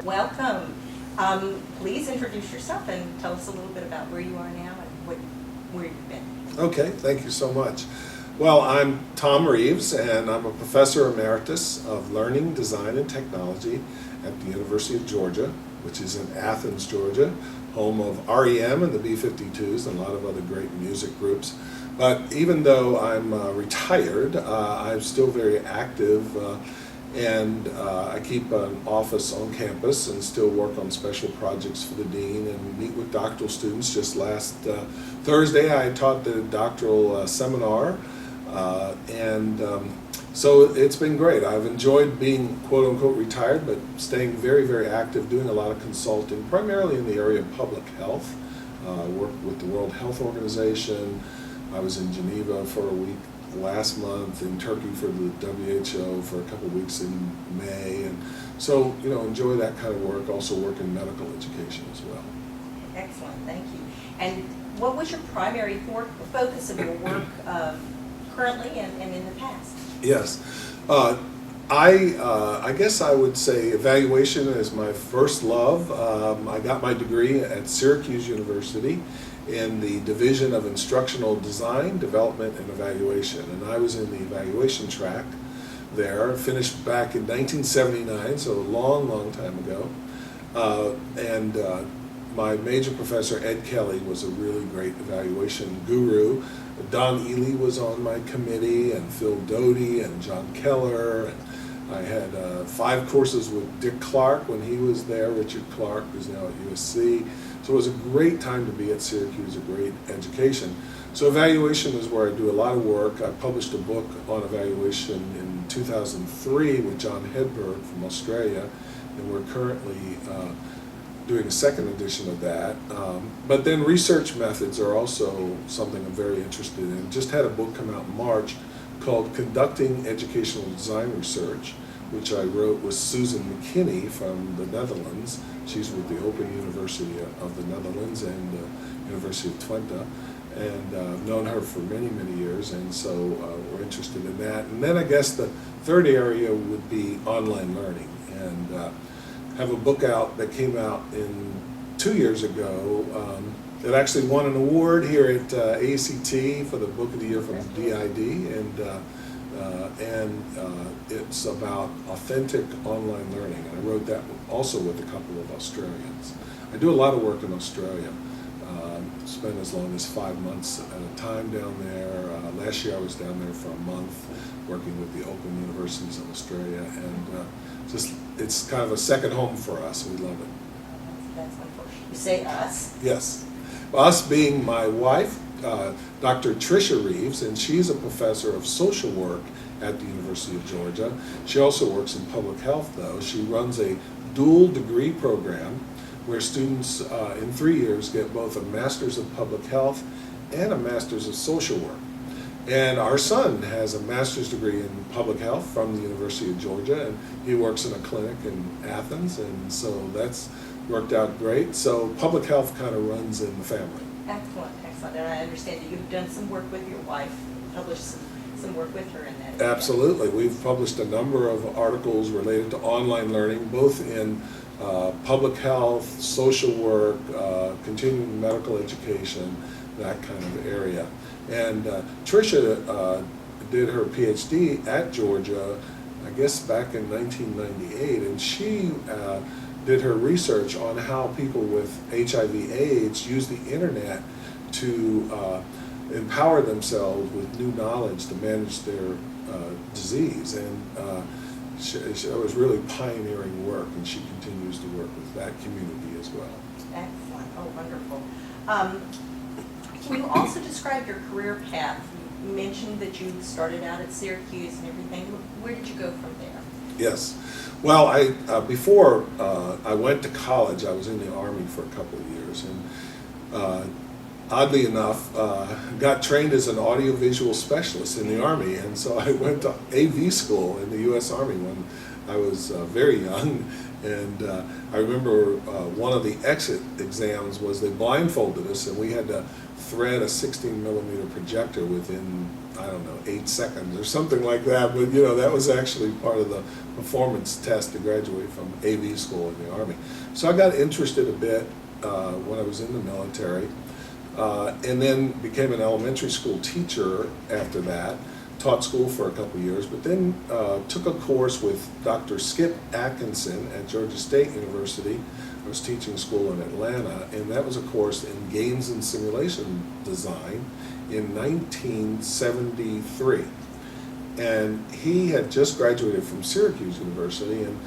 Welcome. Please introduce yourself and tell us a little bit about where you are now and where you've been. Okay, thank you so much. Well, I'm Tom Reeves, and I'm a professor emeritus of learning, design, and technology at the University of Georgia, which is in Athens, Georgia, home of REM and the B-52s and a lot of other great music groups. But even though I'm retired, I'm still very active, and I keep an office on campus and still work on special projects for the dean and meet with doctoral students. Just last Thursday I taught the doctoral seminar, so it's been great. I've enjoyed being quote-unquote retired, but staying very, very active, doing a lot of consulting, primarily in the area of public health. Worked with the World Health Organization. I was in Geneva for a week last month, in Turkey for the WHO for a couple of weeks in May, and so enjoy that kind of work. Also work in medical education as well. Excellent, thank you. And what was your primary focus of your work currently and in the past? Yes, I guess I would say evaluation is my first love. I got my degree at Syracuse University in the Division of Instructional Design, Development, and Evaluation. And I was in the evaluation track there, finished back in 1979, so a long, long time ago. My major professor, Ed Kelly, was a really great evaluation guru. Don Ely was on my committee, and Phil Doty, and John Keller. And I had 5 courses with Dick Clark when he was there, Richard Clark, who's now at USC. So it was a great time to be at Syracuse, a great education. So evaluation is where I do a lot of work. I published a book on evaluation in 2003 with John Hedberg from Australia, and we're currently doing a second edition of that. But then research methods are also something I'm very interested in. Just had a book come out in March called Conducting Educational Design Research, which I wrote with Susan McKinney from the Netherlands. She's with the Open University of the Netherlands and the University of Twente, and I've known her for many, many years, and so we're interested in that. And then I guess the third area would be online learning, and have a book out that came out 2 years ago that actually won an award here at AECT for the Book of the Year from DID, and it's about authentic online learning. And I wrote that also with a couple of Australians. I do a lot of work in Australia. Spend as long as 5 months at a time down there. Last year I was down there for a month working with the Open Universities of Australia, and it's kind of a second home for us. We love it. That's wonderful. You say us? Yes. Us being my wife, Dr. Tricia Reeves, and she's a professor of social work at the University of Georgia. She also works in public health, though. She runs a dual degree program where students in 3 years get both a Master's of Public Health and a Master's of Social Work. And our son has a master's degree in public health from the University of Georgia, and he works in a clinic in Athens, and so that's worked out great. So public health kind of runs in the family. Excellent, excellent. And I understand that you've done some work with your wife, published some work with her in that area. Absolutely. We've published a number of articles related to online learning, both in public health, social work, continuing medical education, that kind of area. And Tricia did her PhD at Georgia, I guess back in 1998, and she did her research on how people with HIV/AIDS use the internet to empower themselves with new knowledge to manage their disease. And it was really pioneering work, and she continues to work with that community as well. Excellent. Oh, wonderful. Can you also describe your career path? You mentioned that you started out at Syracuse and everything. Where did you go from there? Yes. Well, before I went to college, I was in the Army for a couple of years, and oddly enough, got trained as an audiovisual specialist in the Army, and so I went to AV school in the U.S. Army when I was very young. And I remember one of the exit exams was they blindfolded us, and we had to thread a 16mm projector within, I don't know, 8 seconds or something like that. But you know, that was actually part of the performance test to graduate from AV school in the Army. So I got interested a bit when I was in the military, and then became an elementary school teacher after that. Taught school for a couple of years, but then took a course with Dr. Skip Atkinson at Georgia State University. I was teaching school in Atlanta, and that was a course in games and simulation design in 1973. And he had just graduated from Syracuse University, and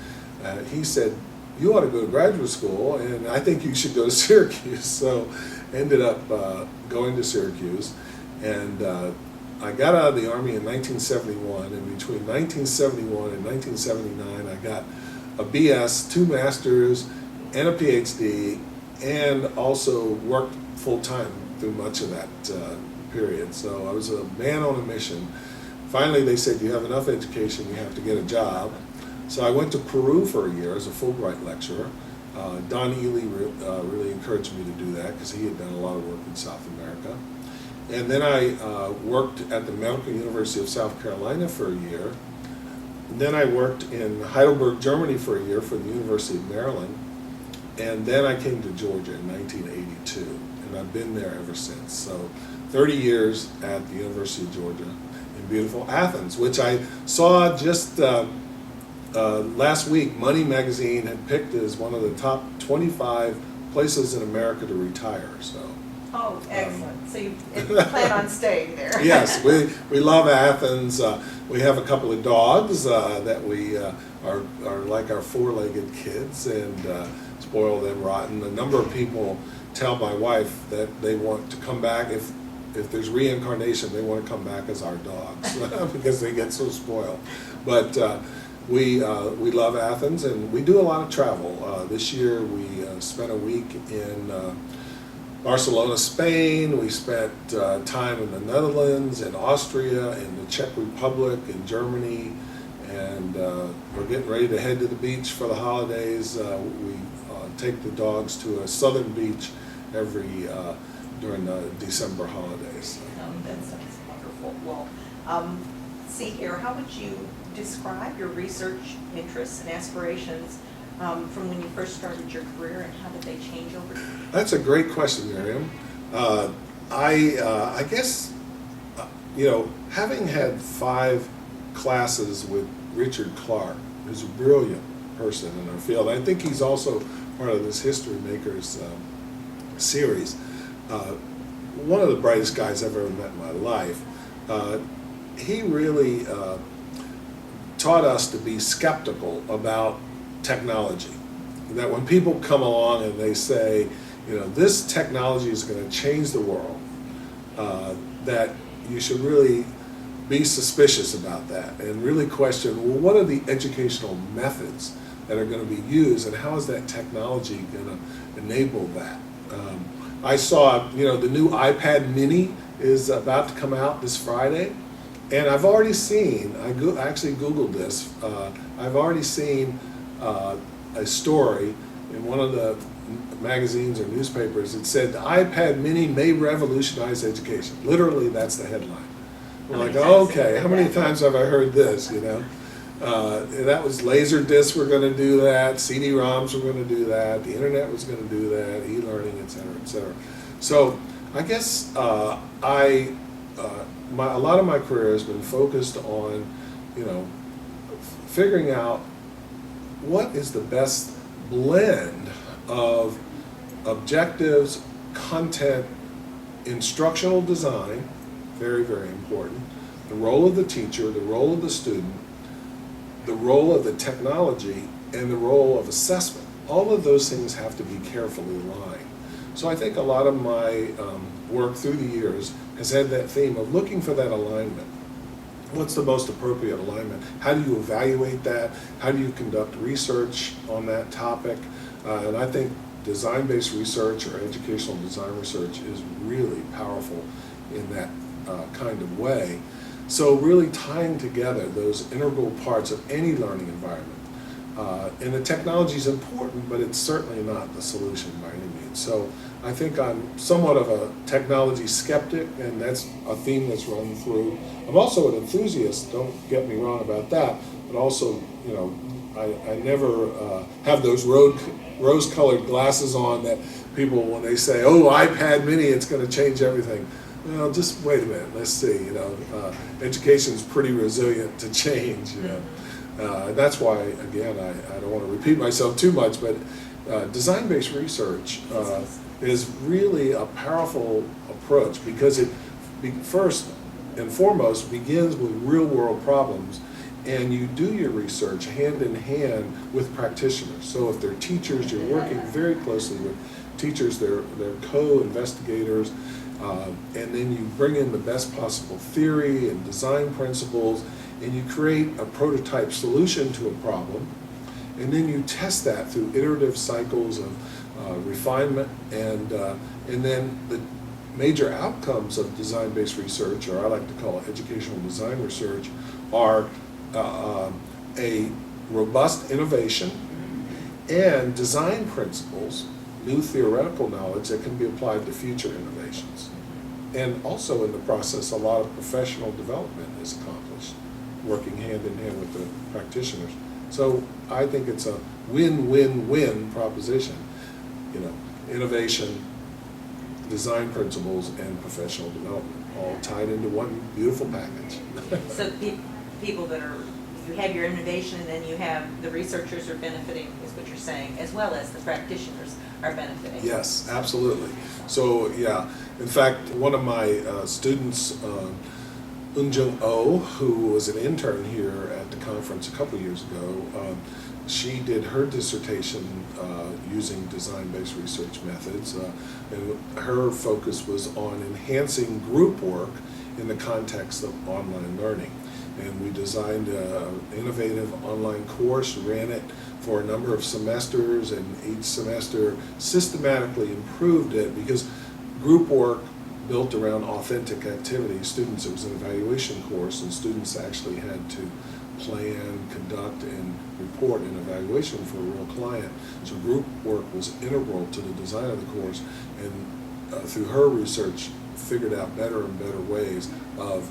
he said, "You ought to go to graduate school, and I think you should go to Syracuse." So ended up going to Syracuse, and I got out of the Army in 1971, and between 1971 and 1979, I got a BS, 2 masters, and a PhD, and also worked full-time through much of that period. So I was a man on a mission. Finally, they said, "You have enough education, you have to get a job." So I went to Peru for a year as a Fulbright lecturer. Don Ely really encouraged me to do that because he had done a lot of work in South America. And then I worked at the Medical University of South Carolina for a year. And then I worked in Heidelberg, Germany for a year for the University of Maryland. And then I came to Georgia in 1982, and I've been there ever since. So 30 years at the University of Georgia in beautiful Athens, which I saw just last week. Money Magazine had picked as one of the top 25 places in America to retire. So. Oh, excellent. So you plan on staying there? Yes, we love Athens. We have a couple of dogs that we are like our 4-legged kids, and spoil them rotten. A number of people tell my wife that they want to come back, if there's reincarnation, they want to come back as our dogs because they get so spoiled. But we love Athens, and we do a lot of travel. This year we spent a week in Barcelona, Spain. We spent time in the Netherlands, in Austria, in the Czech Republic, in Germany, and we're getting ready to head to the beach for the holidays. We take the dogs to a southern beach during the December holidays. That sounds wonderful. Well, see here, how would you describe your research interests and aspirations from when you first started your career, and how did they change over time? That's a great question, Miriam. I guess, having had 5 classes with Richard Clark, who's a brilliant person in our field, I think he's also part of this History Makers series. One of the brightest guys I've ever met in my life. He really taught us to be skeptical about technology. That when people come along and they say, this technology is going to change the world, that you should really be suspicious about that and really question, well, what are the educational methods that are going to be used, and how is that technology going to enable that? I saw, the new iPad mini is about to come out this Friday, and I've already seen, I actually Googled this, I've already seen a story in one of the magazines or newspapers that said the iPad mini may revolutionize education. Literally, that's the headline. We're like, okay, how many times have I heard this, that was Laserdisc were going to do that, CD-ROMs were going to do that, the internet was going to do that, e-learning, et cetera, et cetera. So I guess a lot of my career has been focused on, figuring out what is the best blend of objectives, content, instructional design, very, very important, the role of the teacher, the role of the student, the role of the technology, and the role of assessment. All of those things have to be carefully aligned. So I think a lot of my work through the years has had that theme of looking for that alignment. What's the most appropriate alignment? How do you evaluate that? How do you conduct research on that topic? And I think design-based research or educational design research is really powerful in that kind of way. So really tying together those integral parts of any learning environment. And the technology is important, but it's certainly not the solution by any means. So I think I'm somewhat of a technology skeptic, and that's a theme that's run through. I'm also an enthusiast, don't get me wrong about that, but also, you know, I never have those rose-colored glasses on that people, when they say, oh, iPad mini, it's going to change everything. Well, just wait a minute, let's see, you know, education's pretty resilient to change, you know. That's why, again, I don't want to repeat myself too much, but design-based research is really a powerful approach because it, first and foremost, begins with real-world problems, and you do your research hand in hand with practitioners. So if they're teachers, you're working very closely with teachers, they're co-investigators, and then you bring in the best possible theory and design principles, and you create a prototype solution to a problem, and then you test that through iterative cycles of refinement, and then the major outcomes of design-based research, or I like to call it educational design research, are a robust innovation and design principles, new theoretical knowledge that can be applied to future innovations. And also in the process, a lot of professional development is accomplished, working hand in hand with the practitioners. So I think it's a win-win-win proposition, you know, innovation, design principles, and professional development, all tied into one beautiful package. So people that are, you have your innovation and then you have the researchers are benefiting, is what you're saying, as well as the practitioners are benefiting. Yes, absolutely. So yeah, in fact, one of my students, Unjung Oh, who was an intern here at the conference a couple years ago, she did her dissertation using design-based research methods, and her focus was on enhancing group work in the context of online learning. And we designed an innovative online course, ran it for a number of semesters, and each semester systematically improved it because group work built around authentic activities. Students, it was an evaluation course, and students actually had to plan, conduct, and report an evaluation for a real client. So group work was integral to the design of the course, and through her research, figured out better and better ways of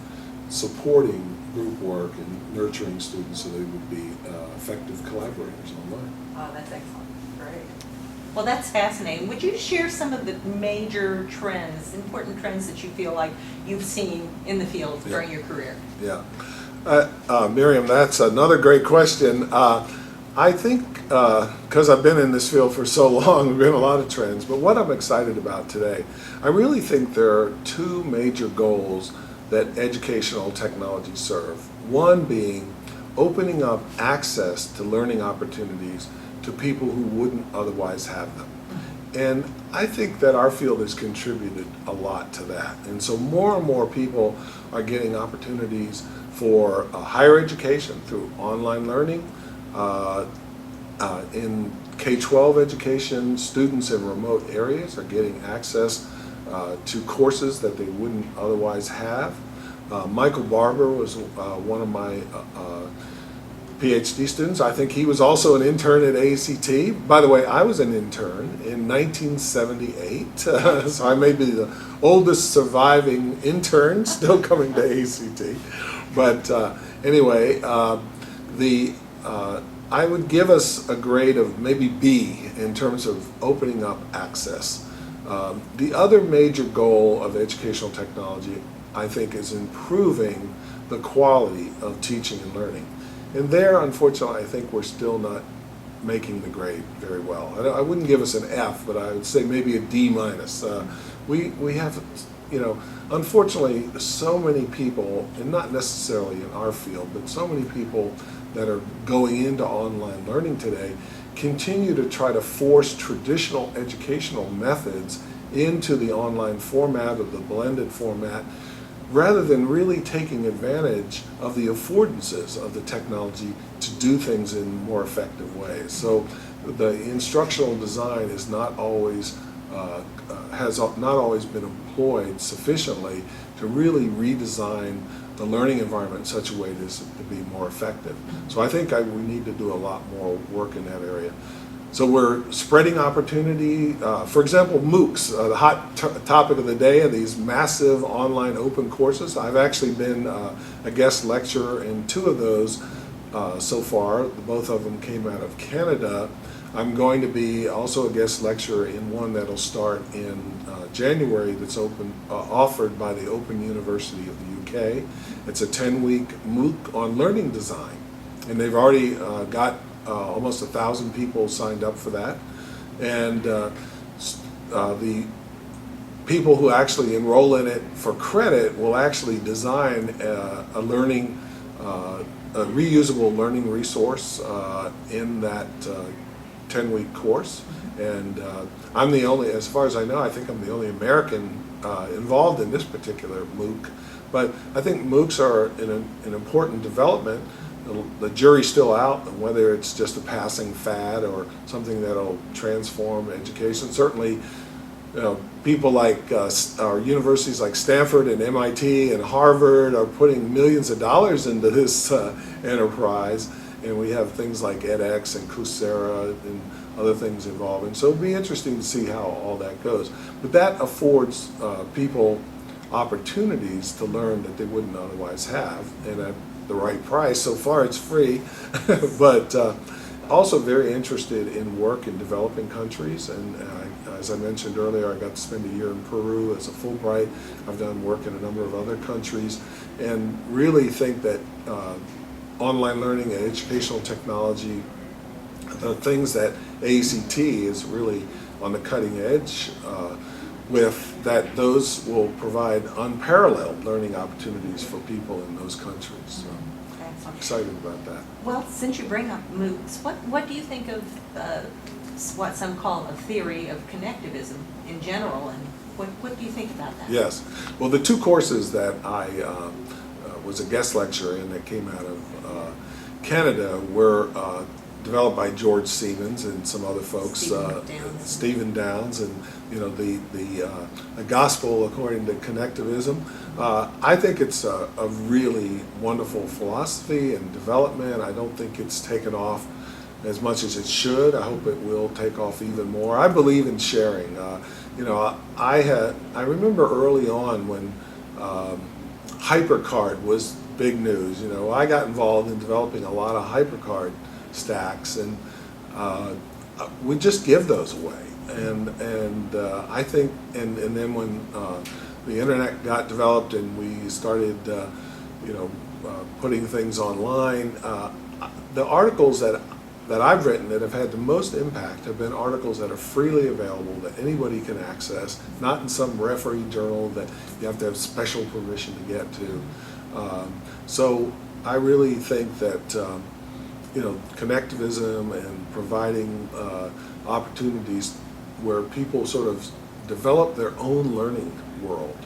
supporting group work and nurturing students so they would be effective collaborators online. Oh, that's excellent. Great. Well, that's fascinating. Would you share some of the major trends, important trends that you feel like you've seen in the field during your career? Yeah. Miriam, that's another great question. I think because I've been in this field for so long, there have been a lot of trends, but what I'm excited about today, I really think there are two major goals that educational technologies serve. One being opening up access to learning opportunities to people who wouldn't otherwise have them. And I think that our field has contributed a lot to that. And so more and more people are getting opportunities for higher education through online learning. In K-12 education, students in remote areas are getting access to courses that they wouldn't otherwise have. Michael Barber was one of my PhD students. I think he was also an intern at AECT. By the way, I was an intern in 1978, so I may be the oldest surviving intern still coming to AECT. But anyway, I would give us a grade of maybe B in terms of opening up access. The other major goal of educational technology, I think, is improving the quality of teaching and learning. And there, unfortunately, I think we're still not making the grade very well. I wouldn't give us an F, but I would say maybe a D minus. We have, you know, unfortunately, so many people, and not necessarily in our field, but so many people that are going into online learning today continue to try to force traditional educational methods into the online format or the blended format rather than really taking advantage of the affordances of the technology to do things in more effective ways. So the instructional design is not always has not always been employed sufficiently to really redesign the learning environment in such a way as to be more effective. So I think we need to do a lot more work in that area. So we're spreading opportunity. For example, MOOCs, the hot topic of the day are these massive online open courses. I've actually been a guest lecturer in 2 of those so far. Both of them came out of Canada. I'm going to be also a guest lecturer in one that'll start in January that's offered by the Open University of the UK. It's a 10-week MOOC on learning design, and they've already got almost 1,000 people signed up for that. And the people who actually enroll in it for credit will actually design a reusable learning resource in that 10-week course. And I'm the only, as far as I know, I think I'm the only American involved in this particular MOOC. But I think MOOCs are an important development. The jury's still out on whether it's just a passing fad or something that'll transform education. Certainly, people like our universities like Stanford and MIT and Harvard are putting millions of dollars into this enterprise, and we have things like edX and Coursera and other things involving. So it'll be interesting to see how all that goes. But that affords people opportunities to learn that they wouldn't otherwise have, and at the right price. So far it's free, but also very interested in work in developing countries. And as I mentioned earlier, I got to spend a year in Peru as a Fulbright. I've done work in a number of other countries, and really think that online learning and educational technology, the things that AECT is really on the cutting edge with, that those will provide unparalleled learning opportunities for people in those countries. So I'm excited about that. Well, since you bring up MOOCs, what do you think of what some call a theory of connectivism in general, and what do you think about that? Yes. Well, the 2 courses that I was a guest lecturer in that came out of Canada were developed by George Siemens and some other folks, Stephen Downs, and the gospel according to Connectivism. I think it's a really wonderful philosophy and development. I don't think it's taken off as much as it should. I hope it will take off even more. I believe in sharing. I remember early on when HyperCard was big news. I got involved in developing a lot of HyperCard stacks, and we just give those away. And I think, and then when the internet got developed and we started, putting things online, the articles that I've written that have had the most impact have been articles that are freely available, that anybody can access, not in some referee journal that you have to have special permission to get to. So I really think that connectivism and providing opportunities where people sort of develop their own learning world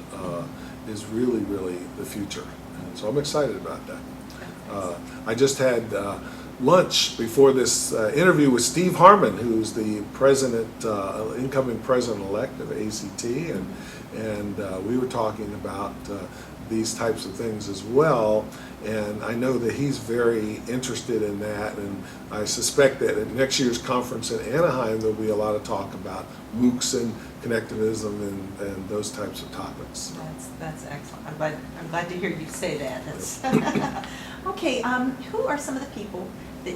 is really, really the future. And so I'm excited about that. I just had lunch before this interview with Steve Harmon, who's the president, incoming president-elect of AECT, and we were talking about these types of things as well. And I know that he's very interested in that, and I suspect that at next year's conference in Anaheim there'll be a lot of talk about MOOCs and connectivism and those types of topics. That's excellent. I'm glad to hear you say that. That's okay. Who are some of the people that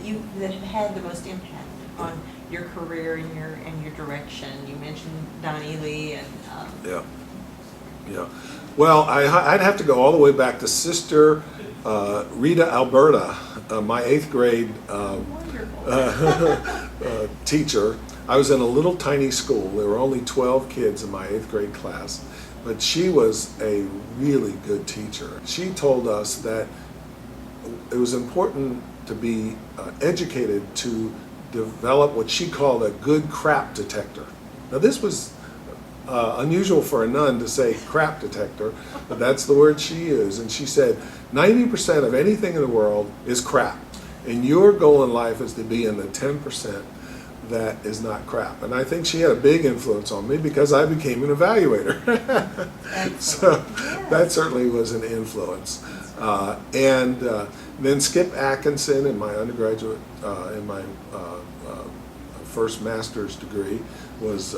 have had the most impact on your career and your direction? You mentioned Don Ely and Yeah. Well, I'd have to go all the way back to Sister Rita Alberta, my 8th grade teacher. I was in a little tiny school. There were only 12 kids in my 8th grade class, but she was a really good teacher. She told us that it was important to be educated to develop what she called a good crap detector. Now, this was unusual for a nun to say crap detector, but that's the word she used. And she said, 90% of anything in the world is crap. And your goal in life is to be in the 10% that is not crap. And I think she had a big influence on me because I became an evaluator. So that certainly was an influence. And then Skip Atkinson in my undergraduate, in my first master's degree was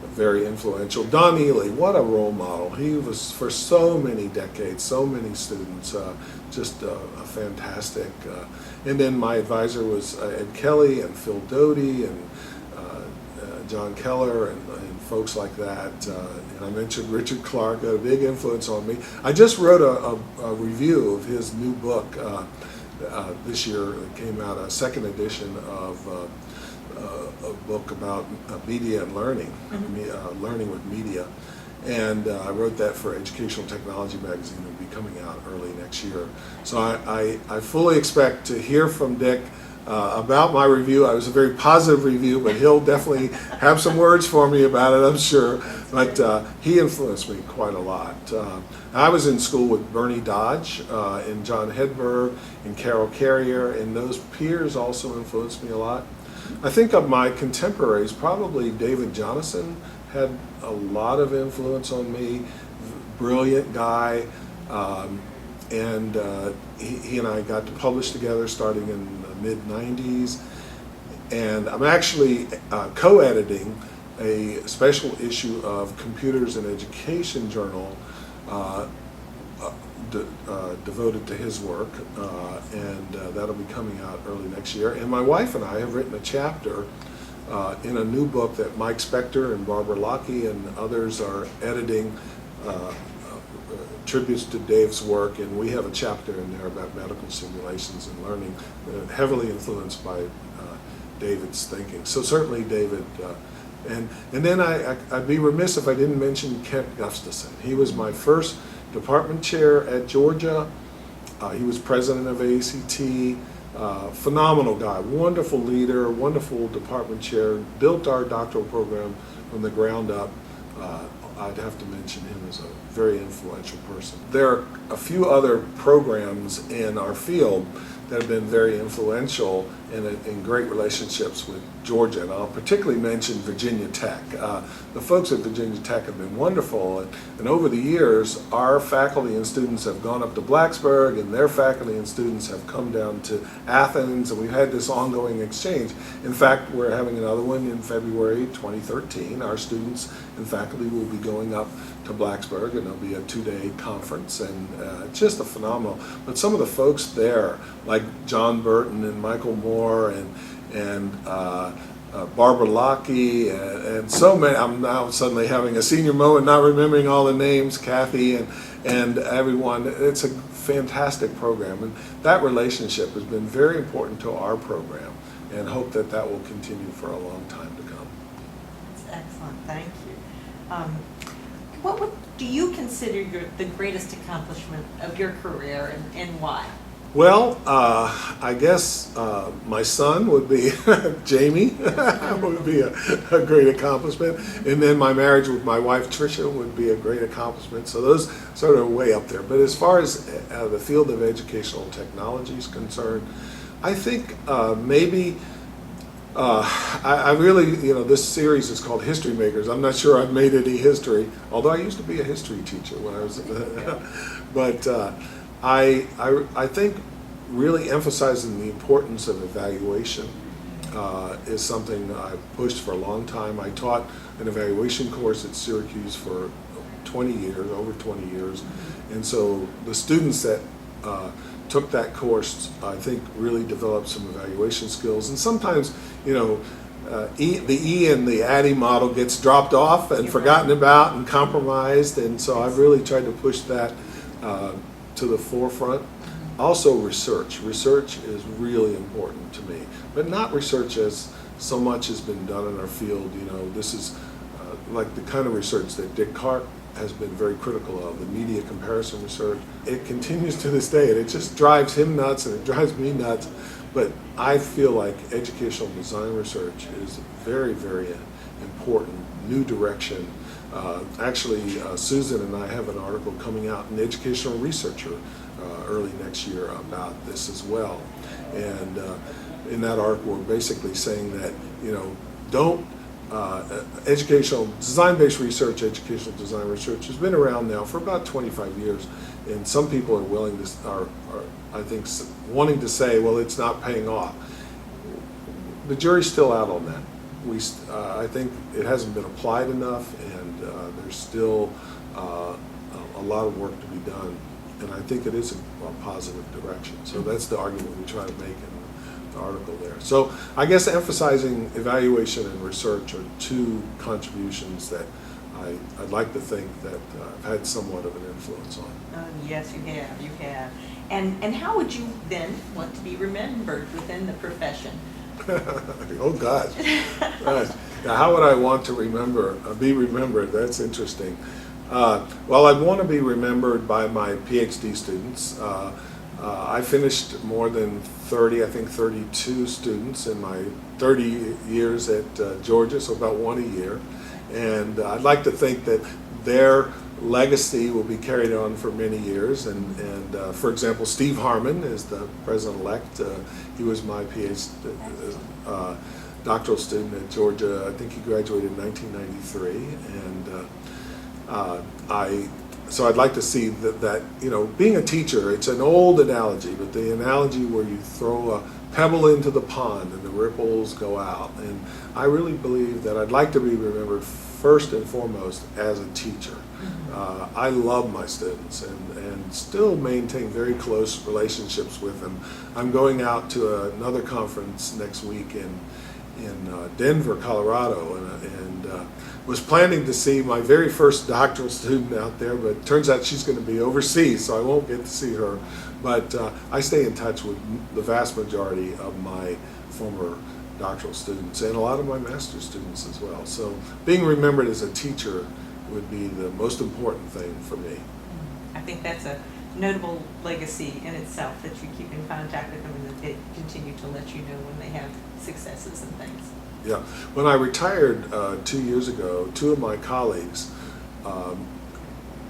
very influential. Don Ely, what a role model. He was for so many decades, so many students, just a fantastic. And then my advisor was Ed Kelly and Phil Doty and John Keller and folks like that. And I mentioned Richard Clark, got a big influence on me. I just wrote a review of his new book this year. It came out, a second edition of a book about media and learning, learning with media. And I wrote that for Educational Technology magazine. It'll be coming out early next year. So I fully expect to hear from Dick about my review. It was a very positive review, but he'll definitely have some words for me about it, I'm sure. But he influenced me quite a lot. I was in school with Bernie Dodge and John Hedberg and Carol Carrier, and those peers also influenced me a lot. I think of my contemporaries, probably David Jonathan had a lot of influence on me. Brilliant guy, and he and I got to publish together starting in the mid-90s. And I'm actually co-editing a special issue of Computers in Education Journal devoted to his work, and that'll be coming out early next year. And my wife and I have written a chapter in a new book that Mike Spector and Barbara Lockey and others are editing, tributes to Dave's work, and we have a chapter in there about medical simulations and learning, heavily influenced by David's thinking. So certainly David, and then I'd be remiss if I didn't mention Kent Gustafson. He was my first department chair at Georgia. He was president of AECT. Phenomenal guy, wonderful leader, wonderful department chair, built our doctoral program from the ground up. I'd have to mention him as a very influential person. There are a few other programs in our field that have been very influential in great relationships with Georgia, and I'll particularly mention Virginia Tech. The folks at Virginia Tech have been wonderful, and over the years, our faculty and students have gone up to Blacksburg, and their faculty and students have come down to Athens, and we've had this ongoing exchange. In fact, we're having another one in February 2013. Our students and faculty will be going up to Blacksburg, and there'll be a 2-day conference, and just a phenomenal. But some of the folks there, like John Burton and Michael Moore and Barbara Lockey and so many. I'm now suddenly having a senior moment, not remembering all the names, Kathy and everyone. It's a fantastic program, and that relationship has been very important to our program, and hope that that will continue for a long time to come. That's excellent, thank you. What do you consider the greatest accomplishment of your career, and why? Well, I guess my son would be Jamie would be a great accomplishment, and then my marriage with my wife Tricia would be a great accomplishment. So those sort of way up there. But as far as the field of educational technology is concerned, I think maybe I really, this series is called History Makers. I'm not sure I've made any history, although I used to be a history teacher when I was, but I think really emphasizing the importance of evaluation is something I've pushed for a long time. I taught an evaluation course at Syracuse for 20 years, over 20 years, and so the students that took that course, I think, really developed some evaluation skills. And sometimes, the E in the ADDIE model gets dropped off and forgotten about and compromised, and so I've really tried to push that to the forefront. Also research. Research is really important to me, but not research as so much has been done in our field. This is like the kind of research that Dick Clark has been very critical of, the media comparison research. It continues to this day, and it just drives him nuts and it drives me nuts. But I feel like educational design research is very, very important, new direction Actually, Susan and I have an article coming out in Educational Researcher early next year about this as well. And in that article, we're basically saying that, don't educational design-based research, educational design research has been around now for about 25 years, and some people are willing to, are I think, wanting to say, well, it's not paying off. The jury's still out on that. I think it hasn't been applied enough, and there's still a lot of work to be done, and I think it is a positive direction. So that's the argument we try to make in the article there. So I guess emphasizing evaluation and research are two contributions that I'd like to think that I've had somewhat of an influence on. Yes, you have. And how would you then want to be remembered within the profession? Oh gosh. Now, how would I want to be remembered? That's interesting. Well, I'd want to be remembered by my PhD students. I finished more than 30, I think 32 students in my 30 years at Georgia, so about one a year. And I'd like to think that their legacy will be carried on for many years. And for example, Steve Harmon is the president-elect. He was my PhD doctoral student at Georgia. I think he graduated in 1993. And so I'd like to see that, being a teacher, it's an old analogy, but the analogy where you throw a pebble into the pond and the ripples go out. And I really believe that I'd like to be remembered first and foremost as a teacher. I love my students and still maintain very close relationships with them. I'm going out to another conference next week in Denver, Colorado, and was planning to see my very first doctoral student out there, but it turns out she's going to be overseas, so I won't get to see her. But I stay in touch with the vast majority of my former doctoral students and a lot of my master's students as well. So being remembered as a teacher would be the most important thing for me. I think that's a notable legacy in itself, that you keep in contact with them and that they continue to let you know when they have successes and things. Yeah. When I retired 2 years ago, two of my colleagues,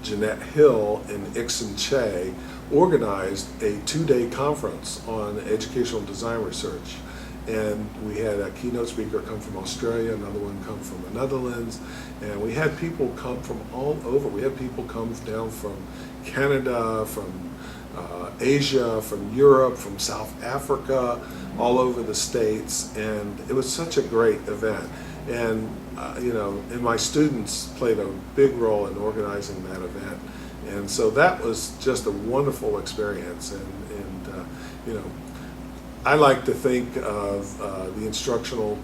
Jeanette Hill and Ixin Che, organized a 2-day conference on educational design research. And we had a keynote speaker come from Australia, another one come from the Netherlands, and we had people come from all over. We had people come down from Canada, from Asia, from Europe, from South Africa, all over the States, and it was such a great event. And and my students played a big role in organizing that event, and so that was just a wonderful experience. And I like to think of the instructional,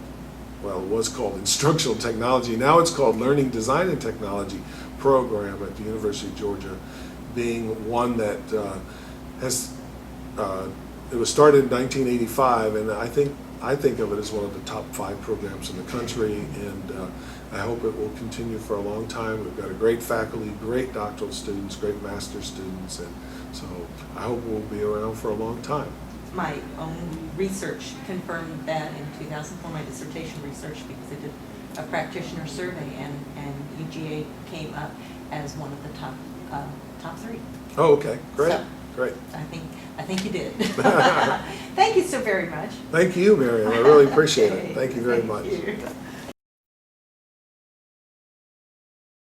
well, it was called instructional technology, now it's called learning design and technology program at the University of Georgia, being one that it was started in 1985, and I think of it as one of the top 5 programs in the country, and I hope it will continue for a long time. We've got a great faculty, great doctoral students, great master's students, and so I hope we'll be around for a long time. My own research confirmed that in 2004, my dissertation research, because I did a practitioner survey, and UGA came up as one of the top 3. Oh, okay, great, so, great. I think you did. Thank you so very much. Thank you, Miriam. I really appreciate it. Thank you very much. You.